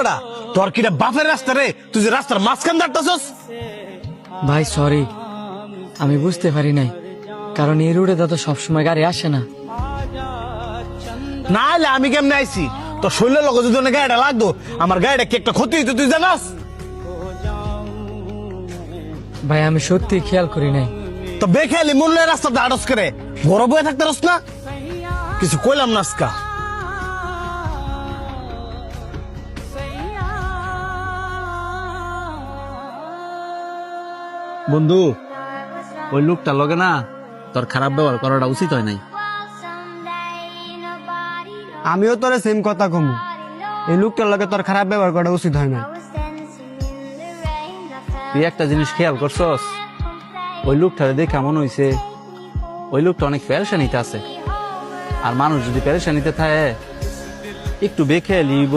বেড়া তোর কিটা বাপের রাস্তা রে, তুই যে রাস্তার মাঝখান দাঁড়াতেছস। ভাই সরি, আমি বুঝতে পারি নাই, কারণ এই রোডে তো সবসময় গাড়ি আসে না। না হলে আমি কেমনে আইছি? তোর শরীরের লোক যদি অনেক গাড়িটা লাগতো, আমার গাড়িটা কি একটা ক্ষতি হইতো তুই জানাস? ভাই আমি সত্যি খেয়াল করি নাই। তো বেখেয়ালি মূল্যের রাস্তা দাঁড়স করে গরব হয়ে থাকতে রস না, কিছু কইলাম না আজকা। বন্ধু, ওই লোকটা লগে না তোর খারাপ ব্যবহার করাটা উচিত হয় নাই। আমিও তোরে সেম কথা কমু, এই লোকটার লগে তোর খারাপ ব্যবহার করা উচিত হয় না। তুই একটা জিনিস খেয়াল করছস, ওই লোকটারে দেখে মনে হইছে ওই লোকটা অনেক পেরেশানিতে আছে। আর মানুষ যদি পেরেশানিতে থাকে একটু বেখেয়ালি হইব,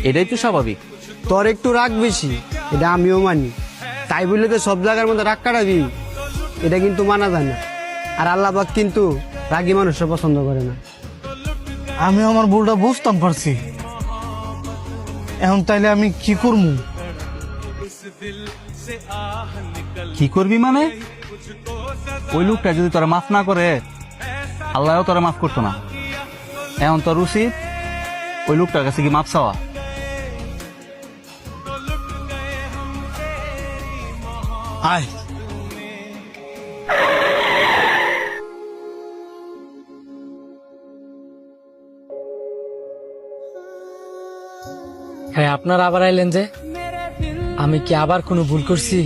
এটাই তো স্বাভাবিক। তোর একটু রাগ বেশি, এটা আমিও মানি, তাই বলে তো সব জায়গার মধ্যে রাগ কাটাবি, এটা কিন্তু মানা যায় না। আর আল্লাহ পাক কিন্তু রাগী মানুষের পছন্দ করে না। আমি আমার ভুলটা বুঝতাম পারছি, এখন তাইলে আমি কি করবো? কি করবি মানে? ওই লোকটা যদি তোরা মাফ না করে, আল্লাহও তোরা মাফ করতো না। এখন তোর উচিত ওই লোকটার কাছে কি মাফ চাওয়া। আয় হ্যাঁ, আপনারা আবার আইলেন যে, আমি কি আবার কোনো ভুল করছি?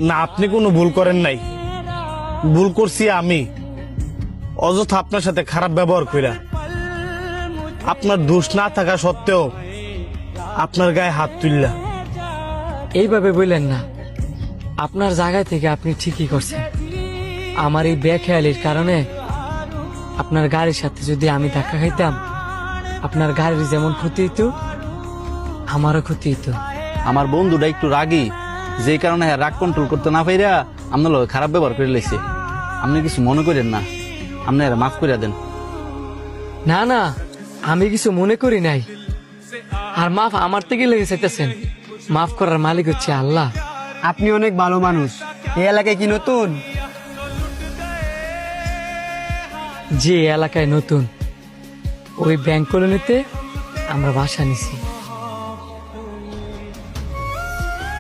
না, আপনি কোনো ভুল করেন নাই, ভুল করছি আমি। অযথা আপনার সাথে খারাপ ব্যবহার কইরা, আপনার দোষ না থাকা সত্ত্বেও আপনার গায়ে হাত তুললা। এইভাবে বললেন না, আপনার জায়গা থেকে আপনি ঠিকই করছেন। আমার এই বেখেয়ালির কারণে আপনার গাড়ির সাথে যদি আমি ধাক্কা খাইতাম, আপনার গাড়ির যেমন ক্ষতি হইতো, আমারও ক্ষতি হইতো। আমার বন্ধুটা একটু রাগী, যে কারণে রাগ কন্ট্রোল করতে না পাইরা আপনার লগে খারাপ ব্যবহার করে লাইছে। আপনি কিছু মনে করেন না, আপনি মাফ করে দেন। না না, আমি কিছু মনে করি নাই। আর মাফ আমার থেকে লেগে চাইতেছেন, মাফ করার মালিক হচ্ছে আল্লাহ। আপনি অনেক ভালো মানুষ, এই এলাকায় কি নতুন? যে এলাকায় নতুন, ওই ব্যাংক কলোনিতে আমরা বাসা নিছি।